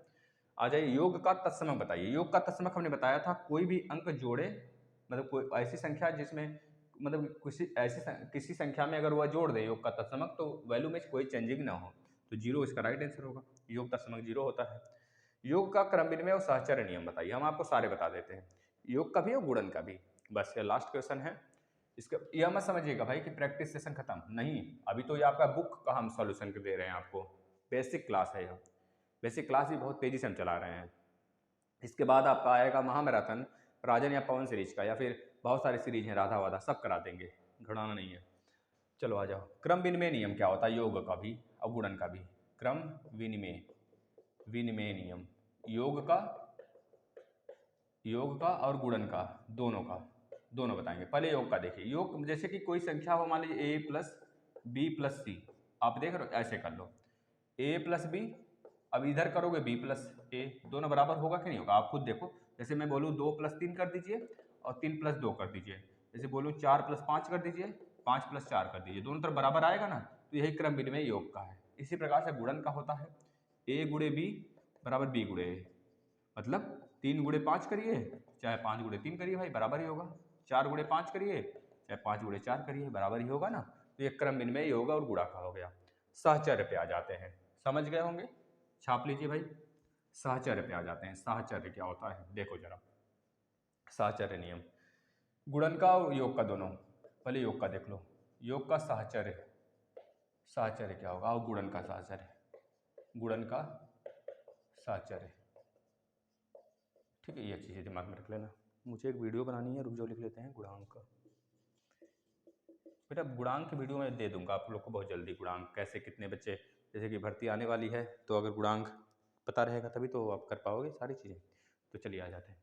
आ जाइए योग का तत्समक बताइए। योग का तत्समक हमने बताया था कोई भी अंक जोड़े, मतलब कोई ऐसी संख्या जिसमें मतलब किसी संख्या में अगर वह जोड़ दे योग का तत्समक तो वैल्यू में कोई चेंजिंग ना हो, तो 0 इसका राइट आंसर होगा। योग तत्समक 0 होता है। योग का क्रम विनिमय और सहचर्य नियम बताइए। हम आपको सारे बता देते हैं, योग का भी और गुणन का भी। बस ये लास्ट क्वेश्चन है। इसका यह मत समझिएगा भाई कि प्रैक्टिस सेशन खत्म नहीं, अभी तो ये आपका बुक का हम सॉल्यूशन दे रहे हैं आपको, बेसिक क्लास है यह। बेसिक क्लास भी बहुत तेजी से हम चला रहे हैं। इसके बाद आपका आएगा महामैराथन, राजन या पवन सीरीज का, या फिर बहुत सारी सीरीज हैं, राधा वाधा सब करा देंगे, घबराना नहीं है। चलो आ जाओ। क्रम विनिमय नियम क्या होता है? योग का भी और गुणन का भी। क्रम विनिमय विनिमय नियम योग का और गुणन का, दोनों बताएंगे। पहले योग का देखिए। योग जैसे कि कोई संख्या हो, मान लीजिए a+b+c, आप देख रहे हो, ऐसे कर लो a+b, अब इधर करोगे b+a, दोनों बराबर होगा कि नहीं होगा? आप खुद देखो। जैसे मैं बोलूँ 2+3 कर दीजिए और 3+2 कर दीजिए, जैसे बोलूँ 4+5 कर दीजिए, 5+4 कर दीजिए, दोनों तरफ बराबर आएगा ना, तो यही क्रम विनिमय योग का है। इसी प्रकार से गुणन का होता है, a × b बराबर b × a, मतलब 3 × 5 करिए चाहे 5 × 3 करिए भाई बराबर ही होगा, 4 × 5 करिए चाहे 5 × 4 करिए बराबर ही होगा ना। तो ये क्रम विनिमय योग और गुणा का हो गया। सहचर्य पे आ जाते हैं, समझ गए होंगे, छाप लीजिए भाई। सहचर्य पे आ जाते हैं। सहचर्य क्या होता है देखो जरा। सहचर्य नियम, गुणन का और योग का दोनों। पहले योग का देख लो। योग का सहचर्य क्या होगा? और गुणन का सहचर्य, गुणन का सहचर्य। ठीक है, ये चीज़ें दिमाग में रख लेना। मुझे एक वीडियो बनानी है, रुक जाओ, लिख लेते हैं गुणांक का। बेटा गुणांक की वीडियो मैं दे दूंगा आप लोग को बहुत जल्दी। गुणांक कैसे, कितने बच्चे, जैसे कि भर्ती आने वाली है तो अगर गुणांक पता रहेगा तभी तो आप कर पाओगे सारी चीज़ें। तो चलिए आ जाते हैं।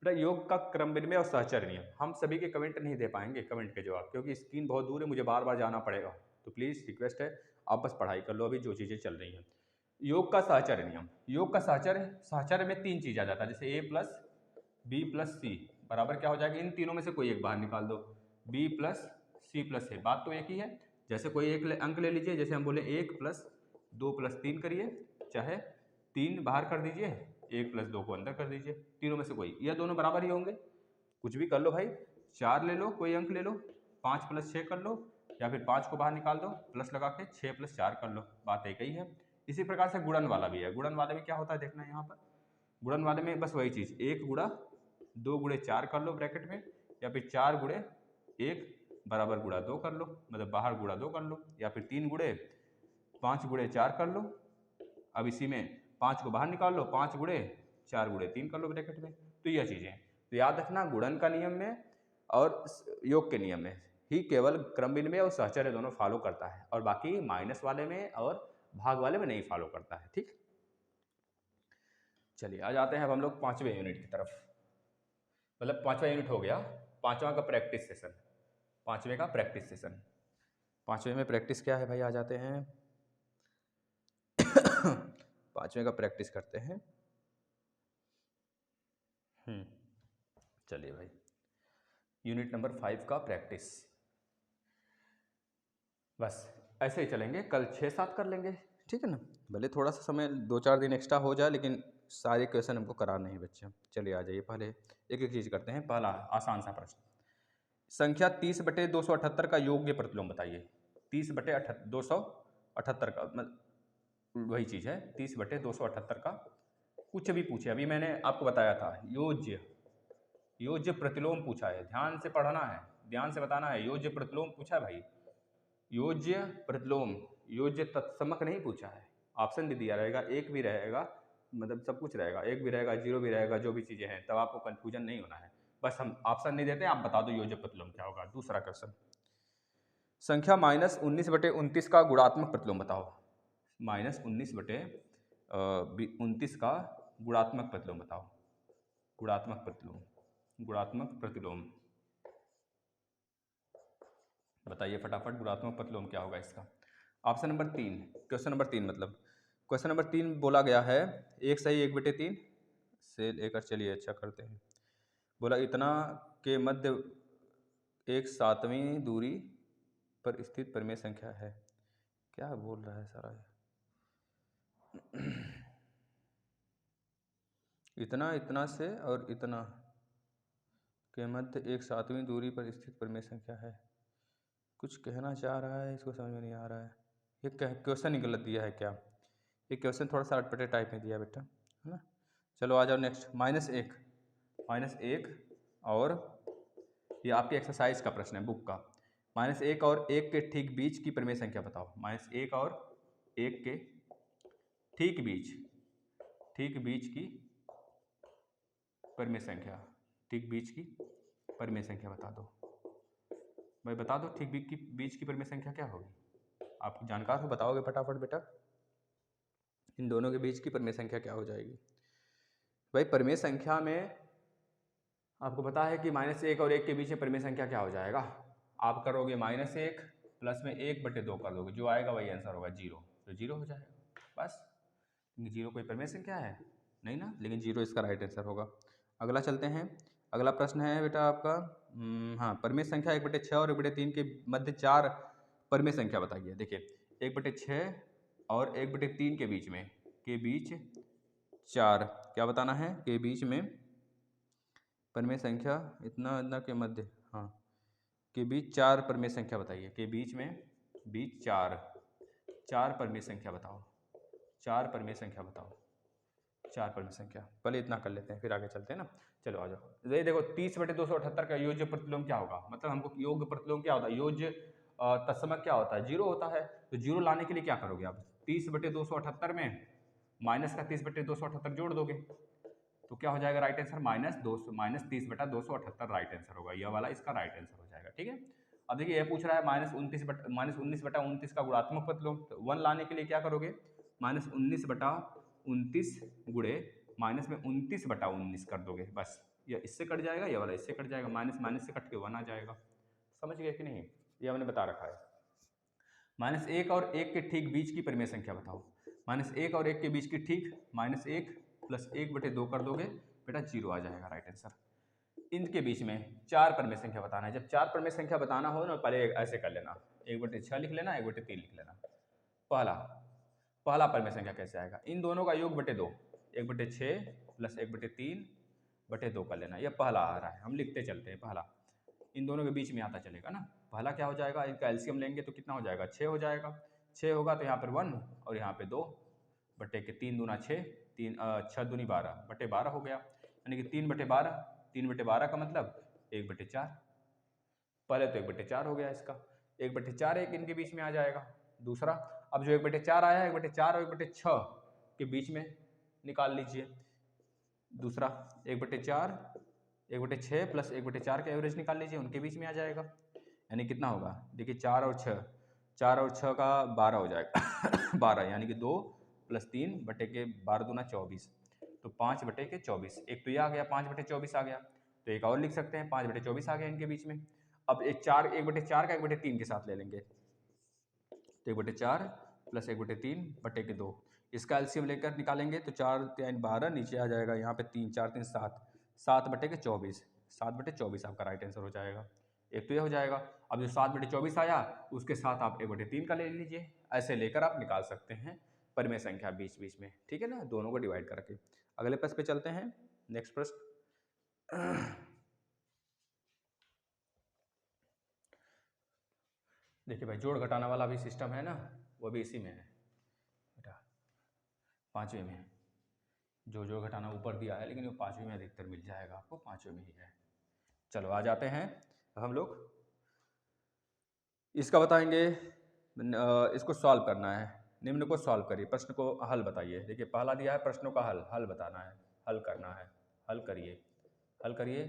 बेटा योग का क्रम विनिमय और सहचर्य नियम, हम सभी के कमेंट नहीं दे पाएंगे, कमेंट के जवाब, क्योंकि स्क्रीन बहुत दूर है, मुझे बार बार जाना पड़ेगा। तो प्लीज़ रिक्वेस्ट है आप बस पढ़ाई कर लो अभी जो चीज़ें चल रही हैं। योग का सहचर्य नियम, योग का सहचर्य में 3 चीज़ आ जाता है, जैसे a+b+c बराबर क्या हो जाएगा? इन तीनों में से कोई एक बाहर निकाल दो, b+c+a, बात तो एक ही है। जैसे कोई एक अंक ले लीजिए, जैसे हम बोले 1+2+3 करिए, चाहे 3 बाहर कर दीजिए, 1+2 को अंदर कर दीजिए, तीनों में से कोई, यह दोनों बराबर ही होंगे। कुछ भी कर लो भाई, 4 ले लो, कोई अंक ले लो, 5+6 कर लो, या फिर 5 को बाहर निकाल दो, प्लस लगा के 6+4 कर लो, बात एक ही है। इसी प्रकार से गुणन वाला भी है। गुणन वाले में क्या होता है देखना यहाँ पर। गुणन वाले में बस वही चीज़, 1 × 2 × 4 कर लो ब्रैकेट में, या फिर 4 × 1 बराबर गुणा 2 कर लो, मतलब बाहर गुणा 2 कर लो, या फिर 3 × 5 × 4 कर लो। अब इसी में 5 को बाहर निकाल लो, 5 × 4 × 3 कर लो ब्रैकेट में। तो यह चीज़ें तो याद रखना, गुणन का नियम में और योग के नियम में ही केवल क्रम विनिमय और सहचर्य दोनों फॉलो करता है, और बाकी माइनस वाले में और भाग वाले में नहीं फॉलो करता है। ठीक, चलिए आ जाते हैं अब हम लोग 5वें यूनिट की तरफ। मतलब 5वां यूनिट हो गया, 5वां का प्रैक्टिस सेशन। 5वें का प्रैक्टिस सेशन, 5वें में प्रैक्टिस क्या है भाई, आ जाते हैं 5वें का प्रैक्टिस करते हैं। चलिए भाई, यूनिट नंबर 5 का प्रैक्टिस। बस ऐसे ही चलेंगे, कल 6-7 कर लेंगे, ठीक है ना। भले थोड़ा सा समय 2-4 दिन एक्स्ट्रा हो जाए, लेकिन सारे क्वेश्चन हमको कराने हैं बच्चे। चलिए आ जाइए, पहले एक एक चीज़ करते हैं। पहला आसान सा प्रश्न, संख्या 30/278 का योग्य प्रतिलोम बताइए। 30/278 का मतलब वही चीज़ है, 30/278 का कुछ भी पूछे, अभी मैंने आपको बताया था योज्य प्रतिलोम पूछा है, ध्यान से पढ़ना है, ध्यान से बताना है। योज्य प्रतिलोम पूछा है भाई, योज्य प्रतिलोम, योज्य तत्समक नहीं पूछा है, ऑप्शन भी दिया रहेगा, एक भी रहेगा, मतलब सब कुछ रहेगा, एक भी रहेगा, जीरो भी रहेगा, जो भी चीज़ें हैं, तब आपको कन्फ्यूजन नहीं होना है। बस हम ऑप्शन नहीं देते, आप बता दो योज्य प्रतिलोम क्या होगा। दूसरा क्वेश्चन, संख्या -19/29 का गुणात्मक प्रतिलोम बताओ। -19/29 का गुणात्मक प्रतिलोम बताओ। गुणात्मक प्रतिलोम, गुणात्मक प्रतिलोम बताइए फटाफट, गुणात्मक प्रतिलोम क्या होगा इसका। ऑप्शन नंबर 3, क्वेश्चन नंबर 3 मतलब क्वेश्चन नंबर 3 बोला गया है, 1 सही 1/3 से लेकर, चलिए अच्छा करते हैं। बोला इतना के मध्य एक सातवीं दूरी पर स्थित परिमेय संख्या है। क्या बोल रहा है सारा इतना, इतना से और इतना के मध्य एक सातवीं दूरी पर स्थित परिमेय संख्या है। कुछ कहना चाह रहा है, इसको समझ में नहीं आ रहा है। ये क्वेश्चन ही गलत दिया है क्या? ये क्वेश्चन थोड़ा सा अटपटे टाइप में दिया बेटा, है ना। चलो आ जाओ नेक्स्ट, -1 और ये आपकी एक्सरसाइज का प्रश्न है बुक का। -1 और 1 के ठीक बीच की परिमेय संख्या बताओ। -1 और 1 के ठीक बीच की परिमेय संख्या, ठीक बीच की परिमेय संख्या बता दो भाई, बता दो ठीक बीच की परिमेय संख्या क्या होगी। आप जानकार हो, बताओगे फटाफट बेटा, इन दोनों के बीच की परिमेय संख्या क्या हो जाएगी। भाई परिमेय संख्या में आपको पता है कि -1 और 1 के बीच में परिमेय संख्या क्या हो जाएगा। आप करोगे -1 प्लस में 1/2 कर दोगे, जो आएगा वही आंसर होगा, 0, तो 0 हो जाएगा बस। 0 कोई परिमेय संख्या है नहीं ना, लेकिन 0 इसका राइट आंसर होगा। अगला चलते हैं, अगला प्रश्न है बेटा आपका, हाँ, परिमेय संख्या 1/6 और 1/3 के मध्य 4 परिमेय संख्या बताइए। देखिए 1/6 और 1/3 के बीच में, 4 क्या बताना है, के बीच में परिमेय संख्या इतना इतना के मध्य, हाँ, के बीच 4 परिमेय संख्या बताइए। के बीच में 4 परिमेय संख्या बताओ। 4 परिमेय संख्या बताओ, 4 परिमेय संख्या। पहले इतना कर लेते हैं फिर आगे चलते हैं ना। चलो आ जाओ। ये देखो 30/278 का योज्य प्रतिलोम क्या होगा, मतलब हमको योग प्रतिलोम क्या होता है, योज्य तत्समक क्या होता है, 0 होता है। तो 0 लाने के लिए क्या करोगे आप, 30/278 में माइनस का 30/278 जोड़ दोगे, तो क्या हो जाएगा राइट आंसर, -30/278 राइट आंसर होगा। यह वाला इसका राइट आंसर हो जाएगा, ठीक है। अब देखिए यह पूछ रहा है -19/29 का गुणात्मक प्रतिलोम, तो 1 लाने के लिए क्या करोगे, -19/29 गुणे माइनस में 29/19 कर दोगे, बस। यह इससे कट जाएगा, यह वाला इससे कट जाएगा, माइनस माइनस से कट के 1 आ जाएगा। समझ गए कि नहीं, ये हमने बता रखा है। -1 और 1 के ठीक बीच की परिमेय संख्या बताओ। -1 और 1 के बीच की ठीक, -1 प्लस 1/2 कर दोगे बेटा, 0 आ जाएगा राइट आंसर। इनके बीच में 4 परिमेय संख्या बताना है। जब 4 परिमेय संख्या बताना हो ना, पहले ऐसे कर लेना, 1/6 लिख लेना, 1/3 लिख लेना। पहला परिमेय संख्या कैसे आएगा, इन दोनों का योग बटे 2, 1/6 प्लस 1/3/2 कर लेना। यह पहला आ रहा है, हम लिखते चलते हैं पहला, इन दोनों के बीच में आता चलेगा ना। पहला क्या हो जाएगा, इनका एलसीएम लेंगे तो कितना हो जाएगा, 6 हो जाएगा। 6 होगा तो यहाँ पर 1 और यहाँ पे 2 बटे के 3 दूना 6, 6 दूनी 12 बटे 12 हो गया, यानी कि 3/12, 3/12 का मतलब 1/4। पहले तो 1/4 हो गया इसका, 1/4 एक इनके बीच में आ जाएगा। दूसरा, अब जो 1/4 आया है, 1/4 और 1/6 के बीच में निकाल लीजिए। दूसरा 1/4, 1/6 प्लस 1/4 का एवरेज निकाल लीजिए, उनके बीच में आ जाएगा। यानी कितना होगा, देखिए 4 और 6 का 12 हो जाएगा 12, यानी कि 2 प्लस 3 बटे के 12 दूना 24, तो 5 बटे के 24। एक तो ये आ गया, 5/24 आ गया, तो एक और लिख सकते हैं, 5/24 आ गया इनके बीच में। अब 1/4 का 1/3 के साथ ले लेंगे, तो 1/4 प्लस 1/3 बटे के 2, इसका एलसीएम लेकर निकालेंगे तो 4 3 12 नीचे आ जाएगा, यहाँ पे 3 4 3 7, 7/24, 7/24 आपका राइट आंसर हो जाएगा। एक तो ये हो जाएगा। अब जो 7/24 आया उसके साथ आप 1/3 का ले लीजिए, ऐसे लेकर आप निकाल सकते हैं परिमेय संख्या बीच बीच में, ठीक है ना, दोनों को डिवाइड करके। अगले प्रश्न पे चलते हैं, नेक्स्ट प्रश्न देखिए भाई, जोड़ घटाना वाला भी सिस्टम है ना, वो भी इसी में है बेटा, 5वें में। जो जोड़ घटाना ऊपर दिया है, लेकिन वो 5वें में अधिकतर मिल जाएगा आपको, 5वें में ही है। चलो आ जाते हैं हम लोग, इसका बताएंगे इसको सॉल्व करना है। निम्न को सॉल्व करिए, प्रश्न को हल बताइए। देखिए पहला दिया है प्रश्नों का हल, हल बताना है, हल करना है, हल करिए, हल करिए।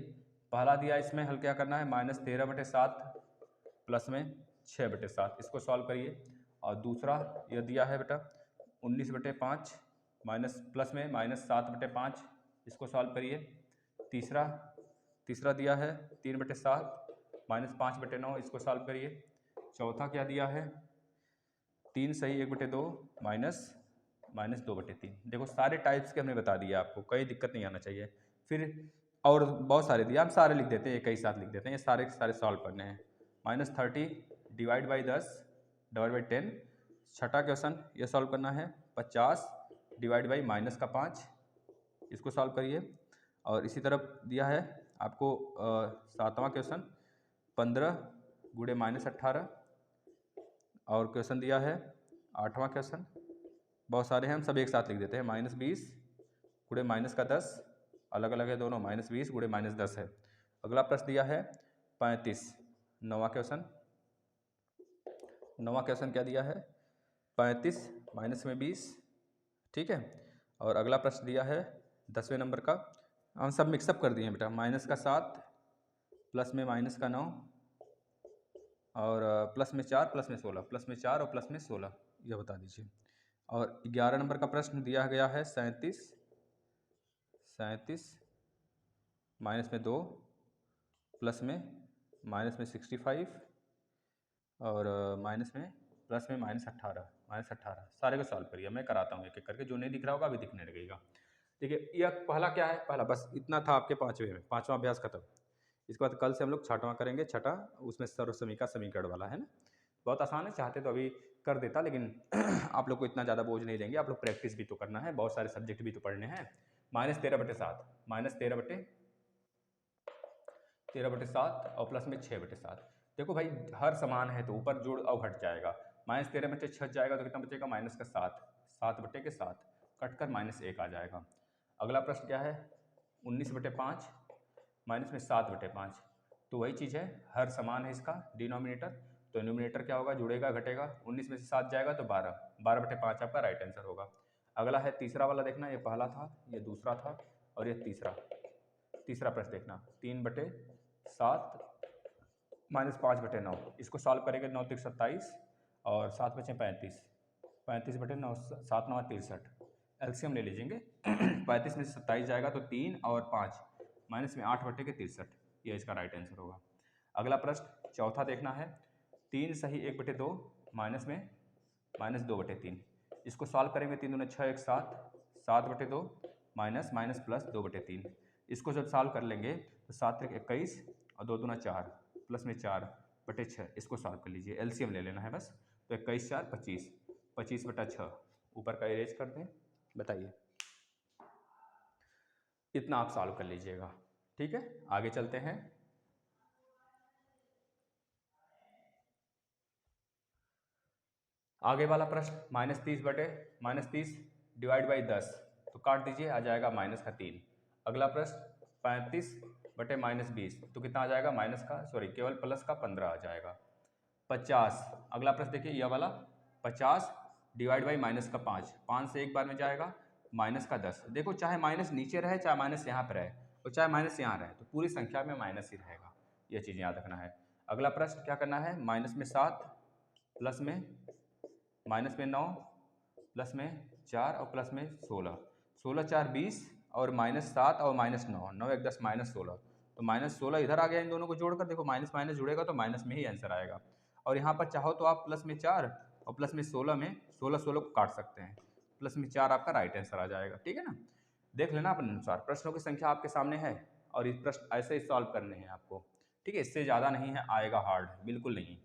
पहला दिया इसमें हल क्या करना है, -13/7 प्लस में 6/7, इसको सॉल्व करिए। और दूसरा यह दिया है बेटा 19/5 माइनस प्लस में -7/5, इसको सॉल्व करिए। तीसरा दिया है 3/7 -5/9, इसको सॉल्व करिए। चौथा क्या दिया है 3 सही 1/2 -2/3। देखो सारे टाइप्स के हमने बता दिया आपको, कोई दिक्कत नहीं आना चाहिए। फिर और बहुत सारे दिया, हम सारे लिख देते हैं, एक ही साथ लिख देते हैं, ये सारे के सारे सॉल्व करने हैं। -30 डिवाइड बाई 10 डिवाइड बाई 10। छठा क्वेश्चन ये सॉल्व करना है 50 डिवाइड बाई -5, इसको सॉल्व करिए। और इसी तरफ दिया है आपको सातवां क्वेश्चन 15 गुणे -18। और क्वेश्चन दिया है आठवां क्वेश्चन, बहुत सारे हैं हम सब एक साथ लिख देते हैं, -20 गुणे -10, अलग अलग है दोनों, -20 गुणे -10 है। अगला प्रश्न दिया है 35, नौवां क्वेश्चन क्या दिया है 35 माइनस में 20, ठीक है। और अगला प्रश्न दिया है 10वें नंबर का, हम सब मिक्सअप कर दिए बेटा, -7 प्लस में -9 और प्लस में 4 प्लस में 16, प्लस में 4 और प्लस में 16, यह बता दीजिए। और 11 नंबर का प्रश्न दिया गया है 37 माइनस में 2 प्लस में -65 और माइनस में प्लस में -18, सारे को सॉल्व करिए। मैं कराता हूँ एक एक करके, जो नहीं दिख रहा होगा अभी दिखने लगेगा। देखिए यह पहला क्या है, पहला बस इतना था आपके पाँचवें में, पाँचवा अभ्यास खत्म। इसके बाद कल से हम लोग छठवां करेंगे, छठा उसमें सर्वसमीका समीकरण वाला है ना, बहुत आसान है, चाहते तो अभी कर देता, लेकिन आप लोग को इतना ज़्यादा बोझ नहीं देंगे, आप लोग प्रैक्टिस भी तो करना है, बहुत सारे सब्जेक्ट भी तो पढ़ने हैं। -13/7 -13/7 और प्लस में 6/7। देखो भाई हर समान है तो ऊपर जोड़ और घट जाएगा, -13/6 जाएगा तो कितना बचेगा -7, 7/7 कटकर -1 आ जाएगा। अगला प्रश्न क्या है 19/5 माइनस में 7/5, तो वही चीज़ है, हर समान है इसका डिनोमिनेटर, तो न्यूमिनेटर क्या होगा, जुड़ेगा घटेगा, 19 में से 7 जाएगा तो 12/5 आपका राइट आंसर होगा। अगला है तीसरा वाला, देखना ये पहला था, ये दूसरा था और ये तीसरा प्रश्न देखना 3/7 माइनस 5/9, इसको सॉल्व करेंगे, 9 3 27 और 7 बचे 35, 35/9 7 9 63, एलसीएम ले लीजिएंगे। 35 में से 27 जाएगा तो 3 और 5 माइनस में 8/63, ये इसका राइट आंसर होगा। अगला प्रश्न चौथा देखना है 3 सही 1/2 माइनस में -2/3, इसको सॉल्व करेंगे, 3 दूनी 6 1 7, 7/2 माइनस प्लस 2/3, इसको जब सॉल्व कर लेंगे तो 7 3 21 और 2 दूना 4 प्लस में 4/6, इसको सॉल्व कर लीजिए, एलसीएम ले लेना है बस, तो 21 4 25, 25/6, ऊपर का इरेज कर दें, बताइए इतना आप सॉल्व कर लीजिएगा, ठीक है। आगे चलते हैं, आगे वाला प्रश्न -30 डिवाइड बाई 10, तो काट दीजिए, आ जाएगा -3। अगला प्रश्न 35/-20, तो कितना आ जाएगा केवल प्लस का 15 आ जाएगा। 50, अगला प्रश्न देखिए यह वाला 50 डिवाइड बाई -5, 5 से एक बार में जाएगा, -10, देखो चाहे माइनस नीचे रहे चाहे माइनस यहाँ पर रहे और चाहे माइनस यहाँ रहे, तो पूरी संख्या में माइनस ही रहेगा, यह चीज़ याद रखना है। अगला प्रश्न क्या करना है, -7 प्लस में -9 प्लस में 4 और प्लस में 16, 16 4 20 और -7 और -9, 9 1 10 -16, तो -16 इधर आ गया, इन दोनों को जोड़कर देखो माइनस माइनस जुड़ेगा तो माइनस में ही आंसर आएगा। और यहाँ पर चाहो तो आप प्लस में 4 और प्लस में 16 में 16 को काट सकते हैं, प्लस में 4 आपका राइट आंसर आ जाएगा, ठीक है ना। देख लेना अपने अनुसार, प्रश्नों की संख्या आपके सामने है और इस प्रश्न ऐसे ही सॉल्व करने हैं आपको, ठीक है, इससे ज़्यादा नहीं है आएगा हार्ड, बिल्कुल नहीं,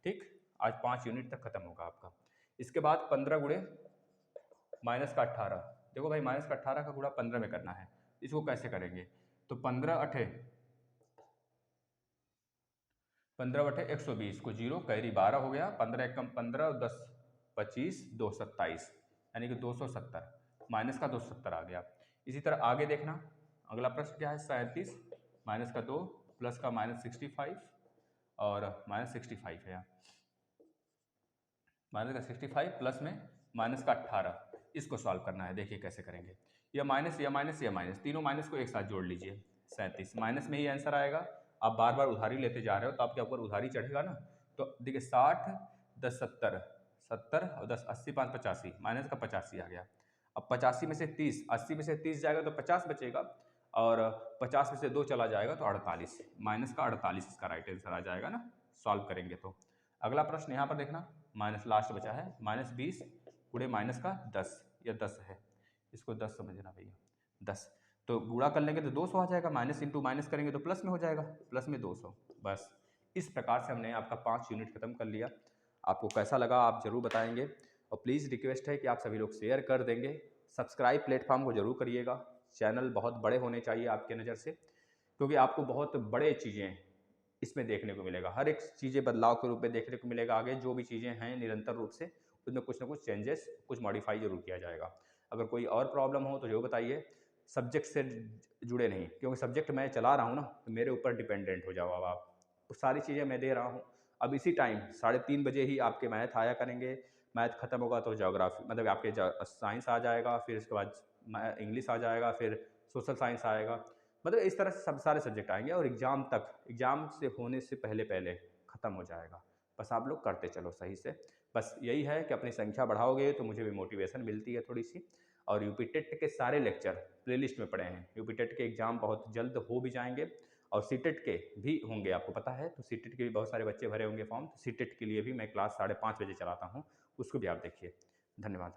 ठीक। आज 5 यूनिट तक खत्म होगा आपका। इसके बाद 15 गुणे -18, देखो भाई -18 का गुणा 15 में करना है, इसको कैसे करेंगे, तो 15/120 को 0 कैरी 12 हो गया, 15 1 15 और 10 25 2 27, यानी कि 270, माइनस का 270 आ गया। इसी तरह आगे देखना, अगला प्रश्न क्या है 37 माइनस का 2 प्लस का -65 और -65 है, माइनस का 65 प्लस में माइनस का 18, इसको सॉल्व करना है। देखिए कैसे करेंगे, या माइनस या माइनस या माइनस, तीनों माइनस को एक साथ जोड़ लीजिए, 37 माइनस में ही आंसर आएगा। आप बार बार उधारी लेते जा रहे हो तो आपके ऊपर उधारी चढ़ेगा ना। तो देखिए 60 10 70, 70 और 10 80 5 85, माइनस का 85 आ गया। अब 85 में से 30, 80 में से 30 जाएगा तो 50 बचेगा, और 50 में से 2 चला जाएगा तो 48, माइनस का 48 इसका राइट आंसर आ जाएगा ना सॉल्व करेंगे तो। अगला प्रश्न यहाँ पर देखना, माइनस लास्ट बचा है, -20 गुणे माइनस का 10, या 10 है, इसको 10 समझना भैया, 10 तो गुणा कर लेंगे तो 200 आ जाएगा, माइनस इंटू माइनस करेंगे तो प्लस में हो जाएगा, प्लस में 200। बस इस प्रकार से हमने आपका 5 यूनिट खत्म कर लिया। आपको कैसा लगा आप जरूर बताएंगे, और प्लीज़ रिक्वेस्ट है कि आप सभी लोग शेयर कर देंगे, सब्सक्राइब प्लेटफॉर्म को जरूर करिएगा। चैनल बहुत बड़े होने चाहिए आपके नज़र से, क्योंकि आपको बहुत बड़े चीज़ें इसमें देखने को मिलेगा, हर एक चीज़ें बदलाव के रूप में देखने को मिलेगा। आगे जो भी चीज़ें हैं निरंतर रूप से उसमें कुछ ना कुछ चेंजेस, कुछ मॉडिफाई जरूर किया जाएगा। अगर कोई और प्रॉब्लम हो तो जो बताइए, सब्जेक्ट से जुड़े नहीं, क्योंकि सब्जेक्ट मैं चला रहा हूँ ना, तो मेरे ऊपर डिपेंडेंट हो जाओ। अब आप तो सारी चीज़ें मैं दे रहा हूँ। अब इसी टाइम 3:30 बजे ही आपके मैथ आया करेंगे, मैथ खत्म होगा तो ज्योग्राफी मतलब आपके साइंस आ जाएगा, फिर उसके बाद इंग्लिश आ जाएगा, फिर सोशल साइंस आएगा, मतलब इस तरह से सब सारे सब्जेक्ट आएंगे, और एग्ज़ाम तक, एग्ज़ाम से होने से पहले पहले ख़त्म हो जाएगा। बस आप लोग करते चलो सही से, बस यही है कि अपनी संख्या बढ़ाओगे तो मुझे भी मोटिवेशन मिलती है थोड़ी सी। और यूपी टेट के सारे लेक्चर प्लेलिस्ट में पड़े हैं, यूपी टेट के एग्ज़ाम बहुत जल्द हो भी जाएंगे, और सीटेट के भी होंगे, आपको पता है, तो सीटेट के भी बहुत सारे बच्चे भरे होंगे फॉर्म, तो सीटेट के लिए भी मैं क्लास 5:30 बजे चलाता हूँ, उसको भी आप देखिए। धन्यवाद।